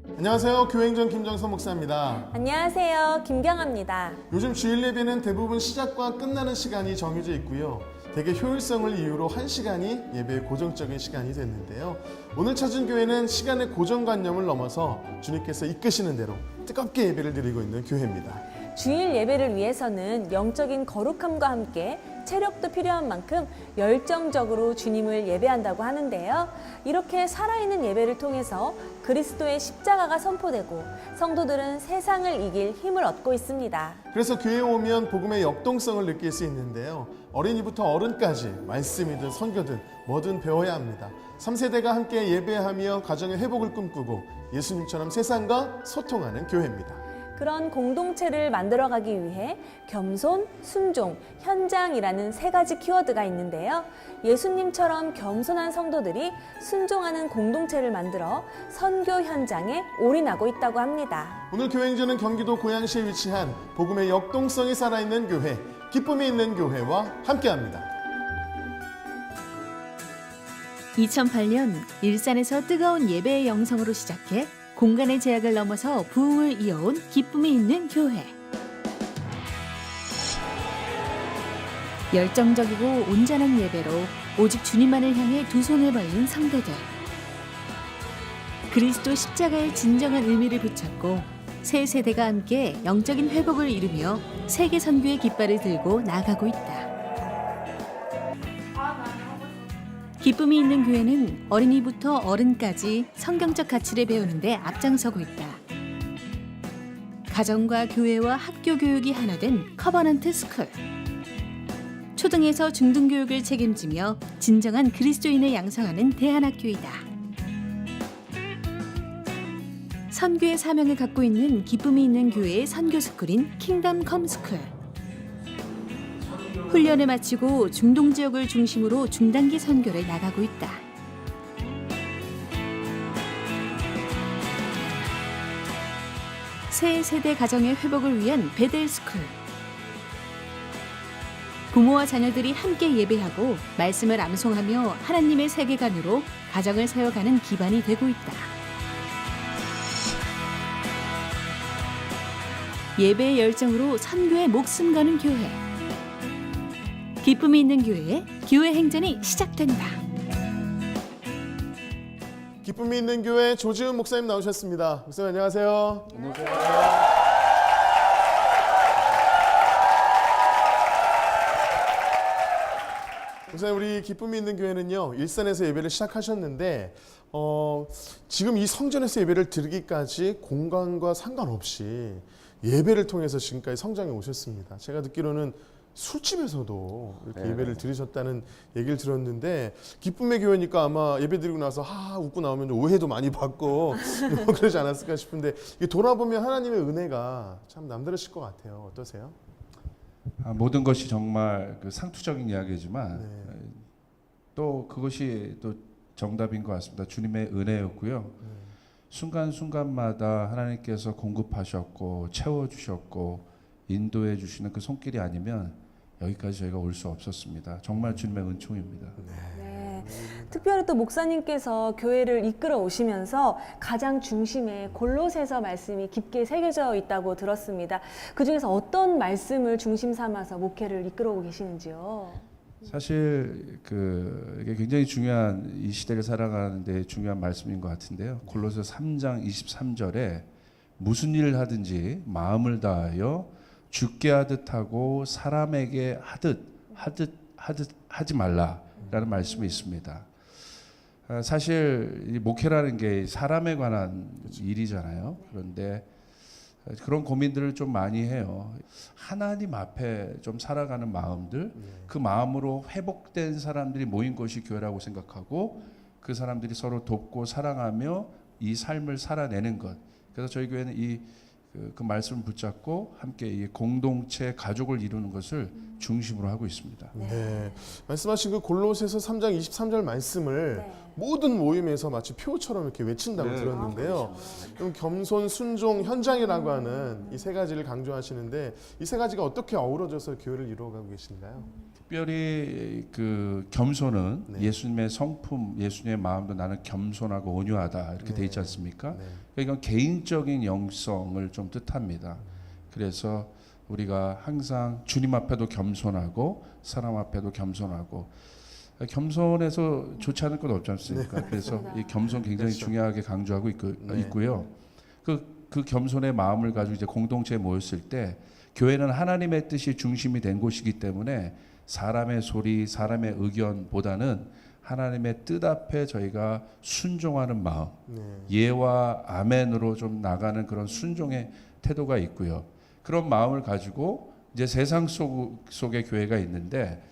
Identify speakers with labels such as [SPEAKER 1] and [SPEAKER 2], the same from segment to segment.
[SPEAKER 1] 안녕하세요. 교행전 김정선 목사입니다.
[SPEAKER 2] 안녕하세요. 김경아입니다.
[SPEAKER 1] 요즘 주일 예배는 대부분 시작과 끝나는 시간이 정해져 있고요. 대개 효율성을 이유로 1시간이 예배의 고정적인 시간이 됐는데요. 오늘 찾은 교회는 시간의 고정관념을 넘어서 주님께서 이끄시는 대로 뜨겁게 예배를 드리고 있는 교회입니다.
[SPEAKER 2] 주일 예배를 위해서는 영적인 거룩함과 함께 체력도 필요한 만큼 열정적으로 주님을 예배한다고 하는데요. 이렇게 살아있는 예배를 통해서 그리스도의 십자가가 선포되고 성도들은 세상을 이길 힘을 얻고 있습니다.
[SPEAKER 1] 그래서 교회에 오면 복음의 역동성을 느낄 수 있는데요. 어린이부터 어른까지 말씀이든 선교든 뭐든 배워야 합니다. 3세대가 함께 예배하며 가정의 회복을 꿈꾸고 예수님처럼 세상과 소통하는 교회입니다.
[SPEAKER 2] 그런 공동체를 만들어가기 위해 겸손, 순종, 현장이라는 세 가지 키워드가 있는데요. 예수님처럼 겸손한 성도들이 순종하는 공동체를 만들어 선교 현장에 올인하고 있다고 합니다.
[SPEAKER 1] 오늘 교행전은 경기도 고양시에 위치한 복음의 역동성이 살아있는 교회, 기쁨이 있는 교회와 함께합니다.
[SPEAKER 3] 2008년 일산에서 뜨거운 예배의 영성으로 시작해 공간의 제약을 넘어서 부흥을 이어온 기쁨이 있는 교회. 열정적이고 온전한 예배로 오직 주님만을 향해 두 손을 벌린 성도들. 그리스도 십자가의 진정한 의미를 붙잡고 새 세대가 함께 영적인 회복을 이루며 세계 선교의 깃발을 들고 나아가고 있다. 기쁨이 있는 교회는 어린이부터 어른까지 성경적 가치를 배우는 데 앞장서고 있다. 가정과 교회와 학교 교육이 하나 된 커버넌트 스쿨. 초등에서 중등 교육을 책임지며 진정한 그리스도인을 양성하는 대안학교이다. 선교의 사명을 갖고 있는 기쁨이 있는 교회의 선교 스쿨인 킹덤 컴 스쿨. 훈련을 마치고 중동 지역을 중심으로 중단기 선교를 나가고 있다. 새 세대 가정의 회복을 위한 베델 스쿨. 부모와 자녀들이 함께 예배하고 말씀을 암송하며 하나님의 세계관으로 가정을 세워가는 기반이 되고 있다. 예배의 열정으로 선교에 목숨 거는 교회. 기쁨이 있는 교회의 교회 행전이 시작된다.
[SPEAKER 1] 기쁨이 있는 교회 조지훈 목사님 나오셨습니다. 목사님 안녕하세요. 안녕하세요. 목사님, 우리 기쁨이 있는 교회는요, 일산에서 예배를 시작하셨는데 지금 이 성전에서 예배를 드리기까지 공간과 상관없이 예배를 통해서 지금까지 성장해 오셨습니다. 제가 듣기로는 술집에서도 이렇게 예배를 드리셨다는 얘기를 들었는데, 기쁨의 교회니까 아마 예배 드리고 나서 웃고 나오면 오해도 많이 받고 그러지 않았을까 싶은데, 이게 돌아보면 하나님의 은혜가 참 남다르실 것 같아요. 어떠세요?
[SPEAKER 4] 모든 것이 정말 그 상투적인 이야기지만 또 그것이 또 정답인 것 같습니다. 주님의 은혜였고요. 순간순간마다 하나님께서 공급하셨고 채워주셨고 인도해 주시는 그 손길이 아니면 여기까지 저희가 올 수 없었습니다. 정말 주님의 은총입니다.
[SPEAKER 2] 네. 특별히 또 목사님께서 교회를 이끌어 오시면서 가장 중심에 골로새서 말씀이 깊게 새겨져 있다고 들었습니다. 그 중에서 어떤 말씀을 중심 삼아서 목회를 이끌어오고 계시는지요?
[SPEAKER 4] 사실 이게 굉장히 중요한, 이 시대를 살아가는 데 중요한 말씀인 것 같은데요. 골로새 3장 23절에 무슨 일을 하든지 마음을 다하여 죽게 하듯 하고 사람에게 하지 말라라는 말씀이 있습니다. 사실 이 목회라는 게 사람에 관한 일이잖아요. 그런데 그런 고민들을 좀 많이 해요. 하나님 앞에 좀 살아가는 마음들, 그 마음으로 회복된 사람들이 모인 것이 교회라고 생각하고 그 사람들이 서로 돕고 사랑하며 이 삶을 살아내는 것. 그래서 저희 교회는 그 말씀을 붙잡고 함께 이 공동체 가족을 이루는 것을 중심으로 하고 있습니다.
[SPEAKER 1] 네. 말씀하신 그 골로새서 3장 23절 말씀을 모든 모임에서 마치 표처럼 이렇게 외친다고 들었는데요. 그럼 겸손, 순종, 현장이라고 하는 이 세 가지를 강조하시는데, 이 세 가지가 어떻게 어우러져서 교회를 이루어가고 계신가요?
[SPEAKER 4] 특별히 그 겸손은
[SPEAKER 1] 네.
[SPEAKER 4] 예수님의 성품, 예수님의 마음도 나는 겸손하고 온유하다 이렇게 돼 있지 않습니까?
[SPEAKER 1] 네.
[SPEAKER 4] 이건 개인적인 영성을 좀 뜻합니다. 그래서 우리가 항상 주님 앞에도 겸손하고 사람 앞에도 겸손하고 겸손해서 좋지 않을 것 없지 않습니까? 그래서 이 겸손 굉장히
[SPEAKER 1] 그렇죠.
[SPEAKER 4] 중요하게 강조하고
[SPEAKER 1] 네.
[SPEAKER 4] 있고요. 그 겸손의 마음을 가지고 이제 공동체에 모였을 때 교회는 하나님의 뜻이 중심이 된 곳이기 때문에 사람의 소리, 사람의 의견보다는 하나님의 뜻 앞에 저희가 순종하는 마음,
[SPEAKER 1] 네.
[SPEAKER 4] 예와 아멘으로 좀 나가는 그런 순종의 태도가 있고요. 그런 마음을 가지고 이제 세상 속의 교회가 있는데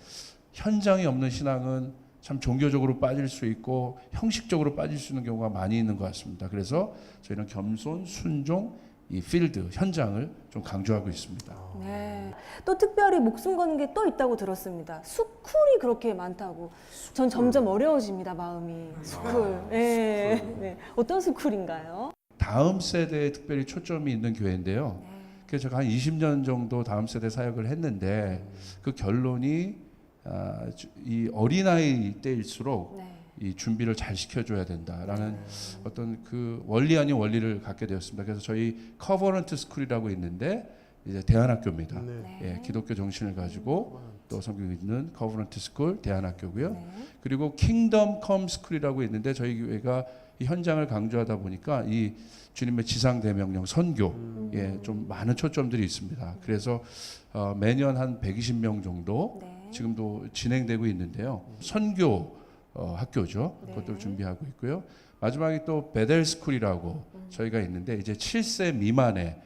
[SPEAKER 4] 현장이 없는 신앙은 참 종교적으로 빠질 수 있고 형식적으로 빠질 수 있는 경우가 많이 있는 것 같습니다. 그래서 저희는 겸손, 순종, 이 필드, 현장을 좀 강조하고 있습니다.
[SPEAKER 2] 네. 또 특별히 목숨 거는 게 또 있다고 들었습니다. 수쿨이 그렇게 많다고. 전 점점 어려워집니다, 마음이. 수쿨. 네. 네. 어떤 수쿨인가요?
[SPEAKER 4] 다음 세대에 특별히 초점이 있는 교회인데요. 그래서 제가 한 20년 정도 다음 세대 사역을 했는데 그 결론이 이 어린아이 때일수록
[SPEAKER 2] 네.
[SPEAKER 4] 이 준비를 잘 시켜줘야 된다라는 어떤 그 원리 아닌 원리를 갖게 되었습니다. 그래서 저희 커버넌트 스쿨이라고 있는데 이제 대안학교입니다.
[SPEAKER 1] 네.
[SPEAKER 4] 예, 기독교 정신을 가지고 또 섬기고 있는 커버넌트 스쿨 대안학교고요.
[SPEAKER 2] 네.
[SPEAKER 4] 그리고 킹덤 컴 스쿨이라고 있는데 저희 교회가 이 현장을 강조하다 보니까 이 주님의 지상 대명령 선교 예, 좀 많은 초점들이 있습니다. 그래서 매년 한 120명 정도
[SPEAKER 2] 네.
[SPEAKER 4] 지금도 진행되고 있는데요. 선교 학교죠.
[SPEAKER 2] 네.
[SPEAKER 4] 그것도 준비하고 있고요. 마지막에 또 베델 스쿨이라고 저희가 있는데 이제 7세 미만의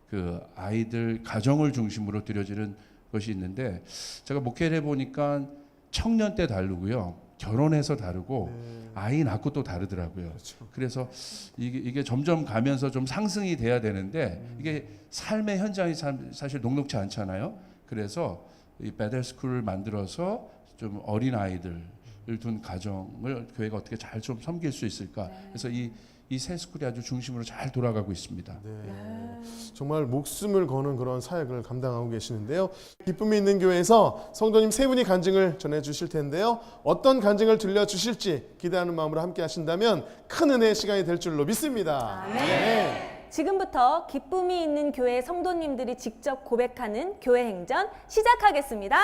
[SPEAKER 4] 그 아이들 가정을 중심으로 들여지는 것이 있는데 제가 목회를 해보니까 청년 때 다르고요. 결혼해서 다르고 아이 낳고 또 다르더라고요.
[SPEAKER 1] 그렇죠.
[SPEAKER 4] 그래서 이게 점점 가면서 좀 상승이 돼야 되는데 이게 삶의 현장이 사실 녹록지 않잖아요. 그래서 이 베델 스쿨을 만들어서 좀 어린 아이들을 둔 가정을 교회가 어떻게 잘 좀 섬길 수 있을까? 그래서 이 새 스쿨이 아주 중심으로 잘 돌아가고 있습니다.
[SPEAKER 1] 네. 정말 목숨을 거는 그런 사역을 감당하고 계시는데요. 기쁨이 있는 교회에서 성도님 세 분이 간증을 전해주실 텐데요. 어떤 간증을 들려주실지 기대하는 마음으로 함께 하신다면 큰 은혜의 시간이 될 줄로 믿습니다. 네.
[SPEAKER 2] 지금부터 기쁨이 있는 교회 성도님들이 직접 고백하는 교회 행전 시작하겠습니다.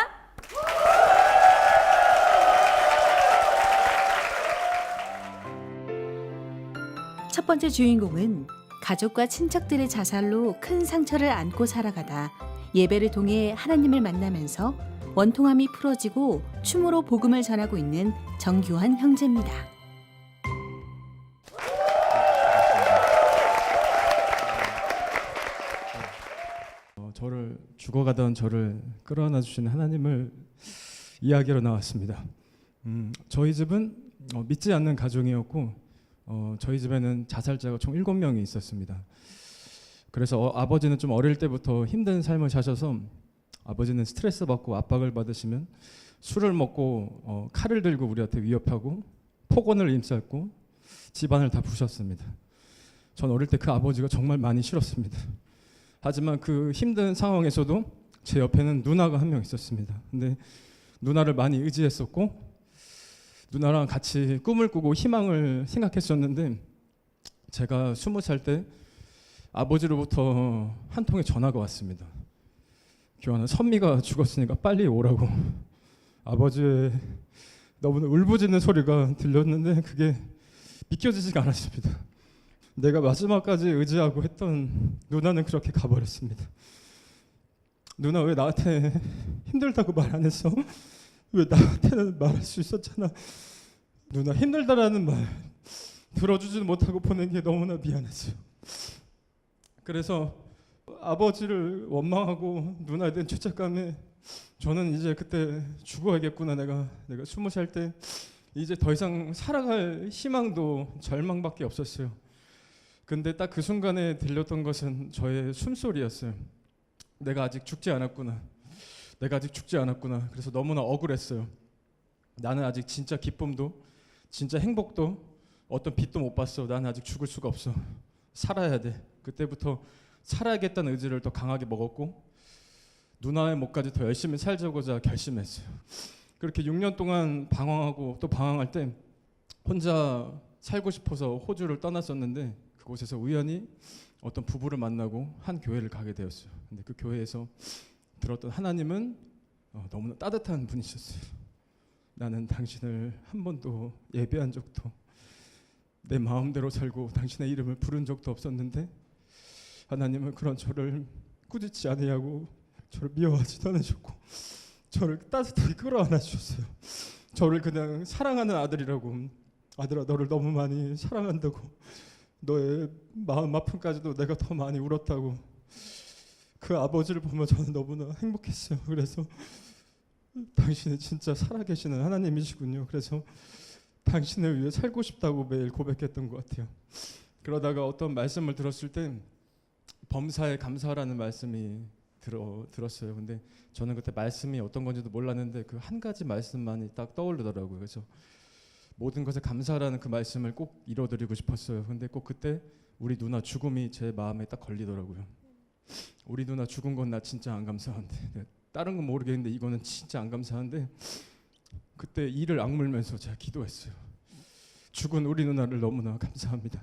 [SPEAKER 3] 첫 번째 주인공은 가족과 친척들의 자살로 큰 상처를 안고 살아가다 예배를 통해 하나님을 만나면서 원통함이 풀어지고 춤으로 복음을 전하고 있는 정규환 형제입니다.
[SPEAKER 5] 저를 죽어가던 저를 끌어안아 주신 하나님을 이야기로 나왔습니다. 저희 집은 믿지 않는 가정이었고 저희 집에는 자살자가 총 7명이 있었습니다. 그래서 아버지는 좀 어릴 때부터 힘든 삶을 사셔서 아버지는 스트레스 받고 압박을 받으시면 술을 먹고 칼을 들고 우리한테 위협하고 폭언을 임쌌고 집안을 다 부셨습니다. 전 어릴 때 그 아버지가 정말 많이 싫었습니다. 하지만 그 힘든 상황에서도 제 옆에는 누나가 한 명 있었습니다. 근데 누나를 많이 의지했었고 누나랑 같이 꿈을 꾸고 희망을 생각했었는데 제가 20살 때 아버지로부터 한 통의 전화가 왔습니다. 교환아, 선미가 죽었으니까 빨리 오라고. 아버지의 너무나 울부짖는 소리가 들렸는데 그게 믿겨지지가 않았습니다. 내가 마지막까지 의지하고 했던 누나는 그렇게 가버렸습니다. 누나 왜 나한테 힘들다고 말 안 했어? 왜 나한테는 말할 수 있었잖아. 누나 힘들다라는 말 들어주지도 못하고 보낸 게 너무나 미안했어요. 그래서 아버지를 원망하고 누나에 대한 죄책감에 저는 이제 그때 죽어야겠구나. 내가 20살 때 이제 더 이상 살아갈 희망도 절망밖에 없었어요. 근데 딱 그 순간에 들렸던 것은 저의 숨소리였어요. 내가 아직 죽지 않았구나. 내가 아직 죽지 않았구나. 그래서 너무나 억울했어요. 나는 아직 진짜 기쁨도 진짜 행복도 어떤 빛도 못 봤어. 나는 아직 죽을 수가 없어. 살아야 돼. 그때부터 살아야겠다는 의지를 더 강하게 먹었고 누나의 몫까지 더 열심히 살자고자 결심했어요. 그렇게 6년 동안 방황하고 또 방황할 때 혼자 살고 싶어서 호주를 떠났었는데 그곳에서 우연히 어떤 부부를 만나고 한 교회를 가게 되었어요. 근데 그 교회에서 들었던 하나님은 너무나 따뜻한 분이셨어요. 나는 당신을 한 번도 예배한 적도 내 마음대로 살고 당신의 이름을 부른 적도 없었는데 하나님은 그런 저를 꾸짖지 아니하고 저를 미워하지도 않으셨고 저를 따뜻하게 끌어안아 주셨어요. 저를 그냥 사랑하는 아들이라고, 아들아 너를 너무 많이 사랑한다고, 너의 마음 아픔까지도 내가 더 많이 울었다고. 그 아버지를 보면 저는 너무나 행복했어요. 그래서 당신이 진짜 살아계시는 하나님이시군요. 그래서 당신을 위해 살고 싶다고 매일 고백했던 것 같아요. 그러다가 어떤 말씀을 들었을 때 범사에 감사라는 말씀이 들었어요. 근데 저는 그때 말씀이 어떤 건지도 몰랐는데 그 한 가지 말씀만이 딱 떠오르더라고요. 그래서 모든 것에 감사라는 그 말씀을 꼭 이뤄드리고 싶었어요. 근데 꼭 그때 우리 누나 죽음이 제 마음에 딱 걸리더라고요. 우리 누나 죽은 건 나 진짜 안 감사한데, 다른 건 모르겠는데 이거는 진짜 안 감사한데, 그때 이를 악물면서 제가 기도했어요. 죽은 우리 누나를 너무나 감사합니다.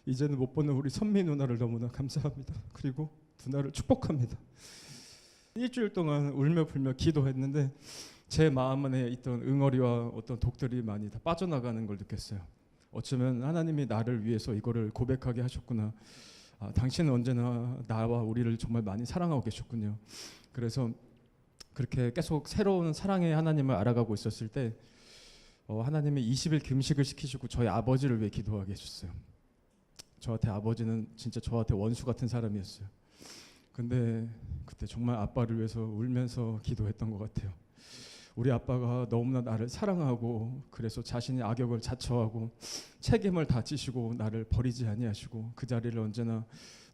[SPEAKER 5] 이제는 못 보는 우리 선미 누나를 너무나 감사합니다. 그리고 누나를 축복합니다. 일주일 동안 울며 불며 기도했는데 제 마음 안에 있던 응어리와 어떤 독들이 많이 다 빠져나가는 걸 느꼈어요. 어쩌면 하나님이 나를 위해서 이거를 고백하게 하셨구나. 당신은 언제나 나와 우리를 정말 많이 사랑하고 계셨군요. 그래서 그렇게 계속 새로운 사랑의 하나님을 알아가고 있었을 때 하나님이 20일 금식을 시키시고 저희 아버지를 위해 기도하게 해주셨어요. 저한테 아버지는 진짜 저한테 원수 같은 사람이었어요. 근데 그때 정말 아빠를 위해서 울면서 기도했던 것 같아요. 우리 아빠가 너무나 나를 사랑하고 그래서 자신의 악역을 자처하고 책임을 다 지시고 나를 버리지 아니하시고 그 자리를 언제나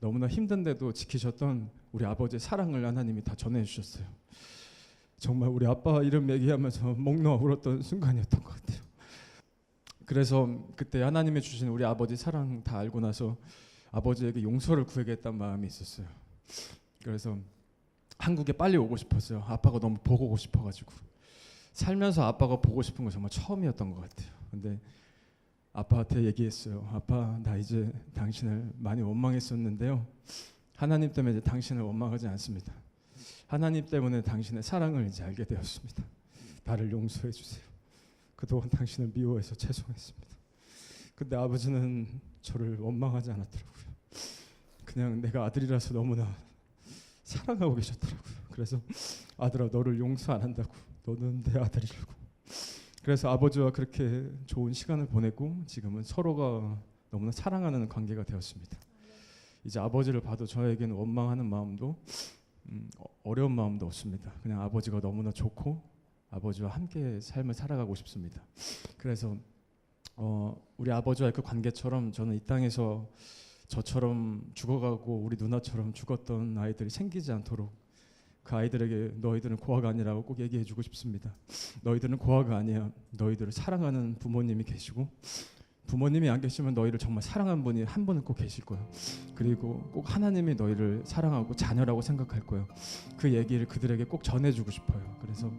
[SPEAKER 5] 너무나 힘든데도 지키셨던 우리 아버지의 사랑을 하나님이 다 전해주셨어요. 정말 우리 아빠 이름 얘기하면서 목 놓아 울었던 순간이었던 것 같아요. 그래서 그때 하나님이 주신 우리 아버지 사랑 다 알고 나서 아버지에게 용서를 구하겠다는 마음이 있었어요. 그래서 한국에 빨리 오고 싶었어요. 아빠가 너무 보고 오고 싶어가지고. 살면서 아빠가 보고 싶은 건 정말 처음이었던 것 같아요. 근데 아빠한테 얘기했어요. 아빠, 나 이제 당신을 많이 원망했었는데요. 하나님 때문에 이제 당신을 원망하지 않습니다. 하나님 때문에 당신의 사랑을 이제 알게 되었습니다. 나를 용서해 주세요. 그동안 당신을 미워해서 죄송했습니다. 근데 아버지는 저를 원망하지 않았더라고요. 그냥 내가 아들이라서 너무나 사랑하고 계셨더라고요. 그래서 아들아, 너를 용서 안 한다고. 너는 내 아들이라고. 그래서 아버지와 그렇게 좋은 시간을 보내고 지금은 서로가 너무나 사랑하는 관계가 되었습니다. 이제 아버지를 봐도 저에게는 원망하는 마음도 어려운 마음도 없습니다. 그냥 아버지가 너무나 좋고 아버지와 함께 삶을 살아가고 싶습니다. 그래서 우리 아버지와의 그 관계처럼 저는 이 땅에서 저처럼 죽어가고 우리 누나처럼 죽었던 아이들이 생기지 않도록 그 아이들에게 너희들은 고아가 아니라고 꼭 얘기해주고 싶습니다. 너희들은 고아가 아니야. 너희들을 사랑하는 부모님이 계시고 부모님이 안 계시면 너희를 정말 사랑하는 분이 한 분은 꼭 계실 거예요. 그리고 꼭 하나님이 너희를 사랑하고 자녀라고 생각할 거예요. 그 얘기를 그들에게 꼭 전해주고 싶어요. 그래서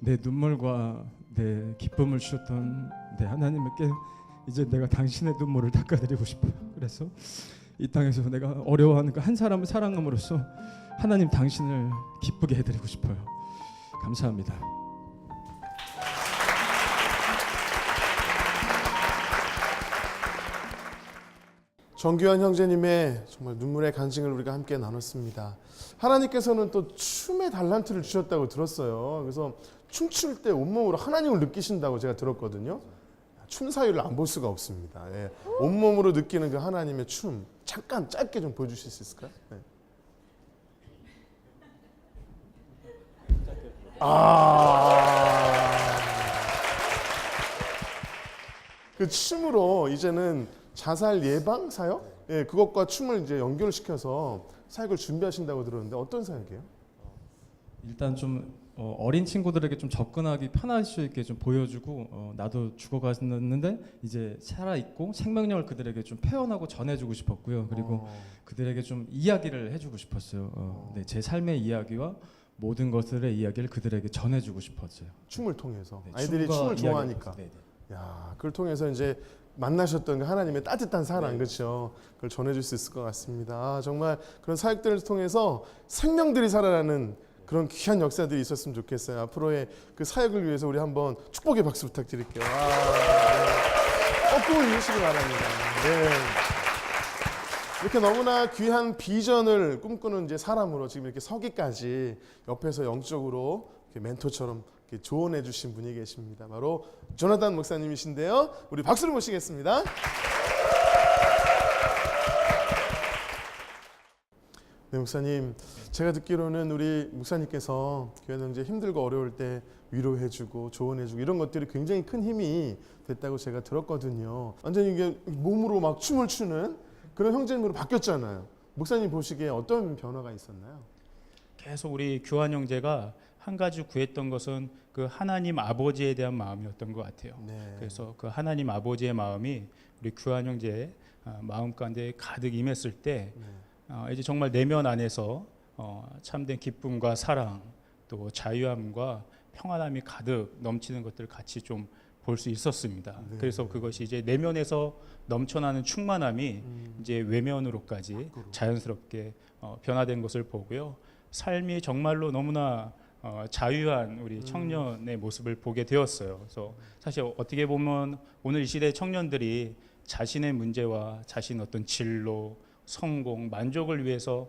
[SPEAKER 5] 내 눈물과 내 기쁨을 주셨던 내 하나님께 이제 내가 당신의 눈물을 닦아드리고 싶어요. 그래서 이 땅에서 내가 어려워하는 그 한 사람을 사랑함으로써 하나님 당신을 기쁘게 해드리고 싶어요. 감사합니다.
[SPEAKER 1] 정규환 형제님의 정말 눈물의 간증을 우리가 함께 나눴습니다. 하나님께서는 또 춤의 달란트를 주셨다고 들었어요. 그래서 춤출 때 온몸으로 하나님을 느끼신다고 제가 들었거든요. 춤 사위를 안 볼 수가 없습니다. 예. 온몸으로 느끼는 그 하나님의 춤 잠깐 짧게 좀 보여주실 수 있을까요? 네. 그 춤으로 이제는 자살 예방 사역, 예, 그것과 춤을 이제 연결시켜서 사역을 준비하신다고 들었는데 어떤 사역이에요?
[SPEAKER 5] 일단 좀 어린 친구들에게 좀 접근하기 편할 수 있게 좀 보여주고 나도 죽어갔는데 이제 살아 있고 생명력을 그들에게 좀 표현하고 전해주고 싶었고요. 그리고 그들에게 좀 이야기를 해주고 싶었어요. 네, 제 삶의 이야기와 모든 것들의 이야기를 그들에게 전해주고 싶었어요.
[SPEAKER 1] 춤을 통해서
[SPEAKER 5] 네,
[SPEAKER 1] 아이들이
[SPEAKER 5] 춤과
[SPEAKER 1] 춤을
[SPEAKER 5] 이야기를
[SPEAKER 1] 좋아하니까.
[SPEAKER 5] 통해서, 네.
[SPEAKER 1] 야, 그걸 통해서 이제 만나셨던 그 하나님의 따뜻한 사랑,
[SPEAKER 5] 네.
[SPEAKER 1] 그렇죠? 그걸 전해줄 수 있을 것 같습니다. 아, 정말 그런 사역들을 통해서 생명들이 살아나는 그런 귀한 역사들이 있었으면 좋겠어요. 앞으로의 그 사역을 위해서 우리 한번 축복의 박수 부탁드릴게요. 네. 거꾸로 이루시기 바랍니다. 네. 이렇게 너무나 귀한 비전을 꿈꾸는 이제 사람으로 지금 이렇게 서기까지 옆에서 영적으로 이렇게 멘토처럼 이렇게 조언해 주신 분이 계십니다. 바로 조나단 목사님이신데요. 우리 박수를 모시겠습니다. 네, 목사님. 제가 듣기로는 우리 목사님께서 교회 형제 힘들고 어려울 때 위로해주고 조언해주고 이런 것들이 굉장히 큰 힘이 됐다고 제가 들었거든요. 완전히 이게 몸으로 막 춤을 추는 그런 형제님으로 바뀌었잖아요. 목사님 보시기에 어떤 변화가 있었나요?
[SPEAKER 6] 계속 우리 교환 형제가 한 가지 구했던 것은 그 하나님 아버지에 대한 마음이었던 것 같아요.
[SPEAKER 1] 네.
[SPEAKER 6] 그래서 그 하나님 아버지의 마음이 우리 교환 형제의 마음 가운데 가득 임했을 때 이제 정말 내면 안에서 참된 기쁨과 사랑 또 자유함과 평안함이 가득 넘치는 것들을 같이 좀 볼 수 있었습니다.
[SPEAKER 1] 네.
[SPEAKER 6] 그래서 그것이 이제 내면에서 넘쳐나는 충만함이 이제 외면으로까지 자연스럽게 변화된 것을 보고요. 삶이 정말로 너무나 자유한 우리 청년의 모습을 보게 되었어요. 그래서 사실 어떻게 보면 오늘 이 시대 청년들이 자신의 문제와 자신 어떤 진로, 성공, 만족을 위해서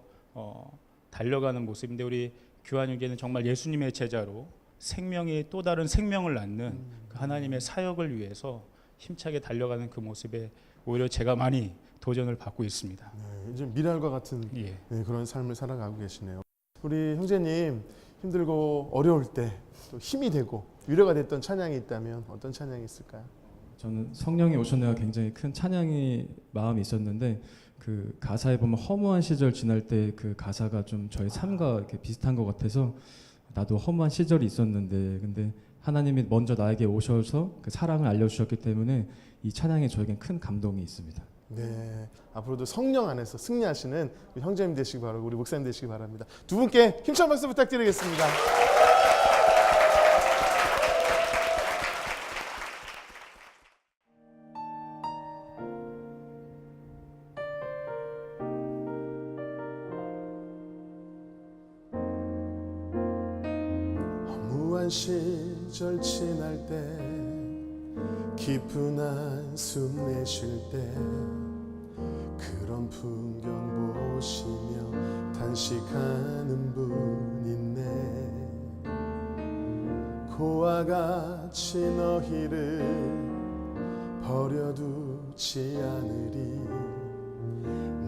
[SPEAKER 6] 달려가는 모습인데 우리 교환 형제는 정말 예수님의 제자로 생명이 또 다른 생명을 낳는 그 하나님의 사역을 위해서 힘차게 달려가는 그 모습에 오히려 제가 많이 도전을 받고 있습니다.
[SPEAKER 1] 네, 이제 미랄과 같은
[SPEAKER 6] 예.
[SPEAKER 1] 네, 그런 삶을 살아가고 계시네요. 우리 형제님 힘들고 어려울 때 또 힘이 되고 위로가 됐던 찬양이 있다면 어떤 찬양이 있을까요?
[SPEAKER 5] 저는 성령이 오셨네가 굉장히 큰 찬양이 마음이 있었는데 그 가사에 보면 허무한 시절 지날 때 그 가사가 좀 저의 삶과 이렇게 비슷한 것 같아서 나도 허무한 시절이 있었는데 근데 하나님이 먼저 나에게 오셔서 그 사랑을 알려주셨기 때문에 이 찬양에 저에겐 큰 감동이 있습니다.
[SPEAKER 1] 네, 앞으로도 성령 안에서 승리하시는 우리 형제님 되시기 바라고 우리 목사님 되시기 바랍니다. 두 분께 힘찬 박수 부탁드리겠습니다. 허무한 시절 지날 때 깊은 한숨 내쉴 때 그런 풍경 보시며 단식하는 분 있네. 고와 같이 너희를 버려두지 않으리.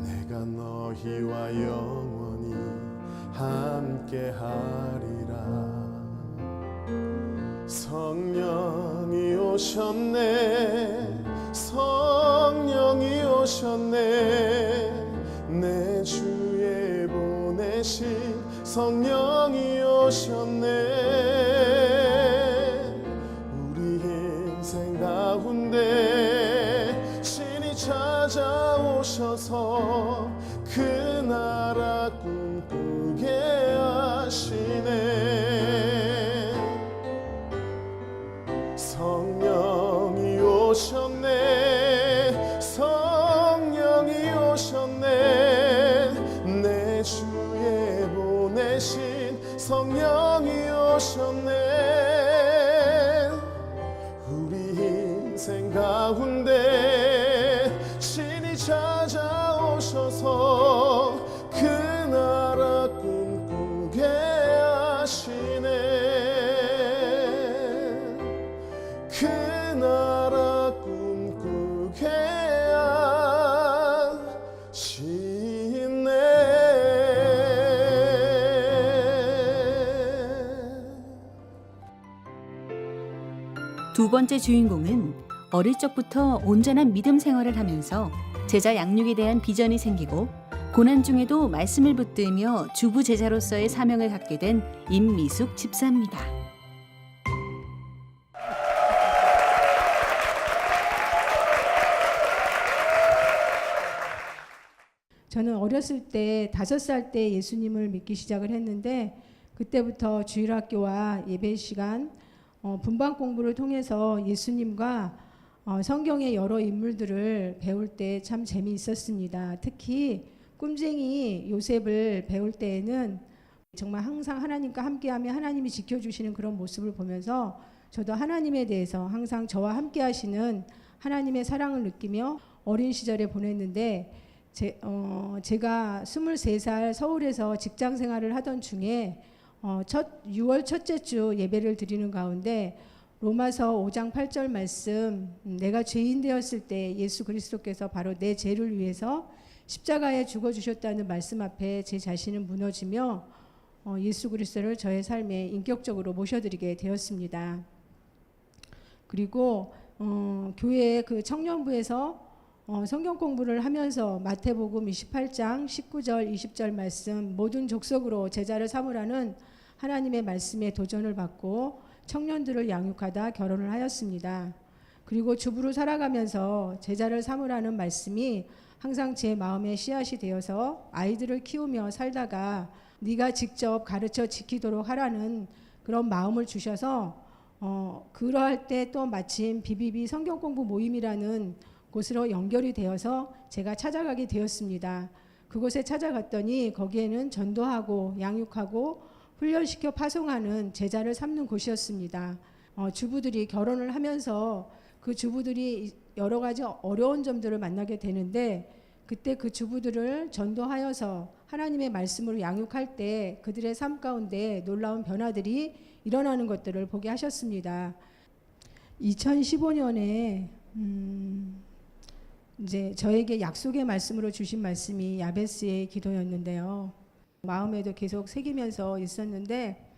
[SPEAKER 1] 내가 너희와 영원히 함께하리라. 성령이 오셨네. 성령이 오셨네. 내 주에 보내신 성령이 오셨네. 우리 인생 가운데 신이 찾아오셔서 그 나라 꿈꾸게 하시네. 성령이 오셨네. 성령이 오셨네. 내 주에 보내신 성령이 오셨네. 우리 인생 가운데 신이 찾아오셔서 그 나라 꿈꾸게 하시네. 그 나라 꿈꾸게 하시네.
[SPEAKER 3] 두 번째 주인공은 어릴 적부터 온전한 믿음 생활을 하면서 제자 양육에 대한 비전이 생기고 고난 중에도 말씀을 붙들며 주부 제자로서의 사명을 갖게 된 임미숙 집사입니다.
[SPEAKER 7] 저는 어렸을 때 5살 때 예수님을 믿기 시작을 했는데 그때부터 주일학교와 예배 시간, 분방 공부를 통해서 예수님과 성경의 여러 인물들을 배울 때 참 재미있었습니다. 특히 꿈쟁이 요셉을 배울 때에는 정말 항상 하나님과 함께하며 하나님이 지켜주시는 그런 모습을 보면서 저도 하나님에 대해서 항상 저와 함께 하시는 하나님의 사랑을 느끼며 어린 시절에 보냈는데 제가 23살 서울에서 직장 생활을 하던 중에 6월 첫째 주 예배를 드리는 가운데 로마서 5장 8절 말씀, 내가 죄인 되었을 때 예수 그리스도께서 바로 내 죄를 위해서 십자가에 죽어주셨다는 말씀 앞에 제 자신은 무너지며 예수 그리스도를 저의 삶에 인격적으로 모셔드리게 되었습니다. 그리고 교회 그 청년부에서 성경 공부를 하면서 마태복음 28장 19절 20절 말씀 모든 족속으로 제자를 삼으라는 하나님의 말씀에 도전을 받고 청년들을 양육하다 결혼을 하였습니다. 그리고 주부로 살아가면서 제자를 삼으라는 말씀이 항상 제 마음에 씨앗이 되어서 아이들을 키우며 살다가 네가 직접 가르쳐 지키도록 하라는 그런 마음을 주셔서 그러할 때 또 마침 비비비 성경 공부 모임이라는 곳으로 연결이 되어서 제가 찾아가게 되었습니다. 그곳에 찾아갔더니 거기에는 전도하고 양육하고 훈련시켜 파송하는 제자를 삼는 곳이었습니다. 주부들이 결혼을 하면서 그 주부들이 여러 가지 어려운 점들을 만나게 되는데 그때 그 주부들을 전도하여서 하나님의 말씀으로 양육할 때 그들의 삶 가운데 놀라운 변화들이 일어나는 것들을 보게 하셨습니다. 2015년에 이제 저에게 약속의 말씀으로 주신 말씀이 야베스의 기도였는데요. 마음에도 계속 새기면서 있었는데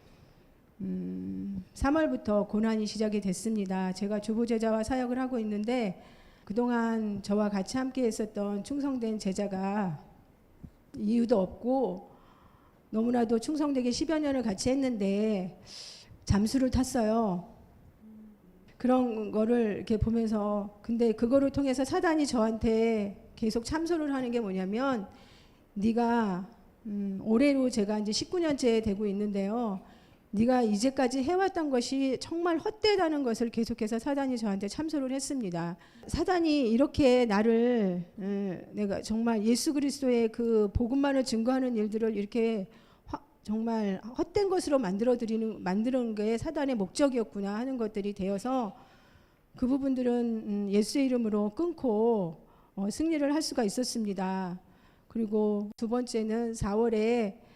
[SPEAKER 7] 3월부터 고난이 시작이 됐습니다. 제가 주보제자와 사역을 하고 있는데 그동안 저와 같이 함께 했었던 충성된 제자가 이유도 없고 너무나도 충성되게 10여 년을 같이 했는데 잠수를 탔어요. 그런 거를 이렇게 보면서 근데 그거를 통해서 사단이 저한테 계속 참소를 하는 게 뭐냐면 네가 올해로 제가 이제 19년째 되고 있는데요. 네가 이제까지 해왔던 것이 정말 헛되다는 것을 계속해서 사단이 저한테 참소를 했습니다. 사단이 이렇게 나를 내가 정말 예수 그리스도의 그 복음만을 증거하는 일들을 이렇게 정말 헛된 것으로 만드는 게 사단의 목적이었구나 하는 것들이 되어서 그 부분들은 예수의 이름으로 끊고 승리를 할 수가 있었습니다. 그리고 두 번째는 4월에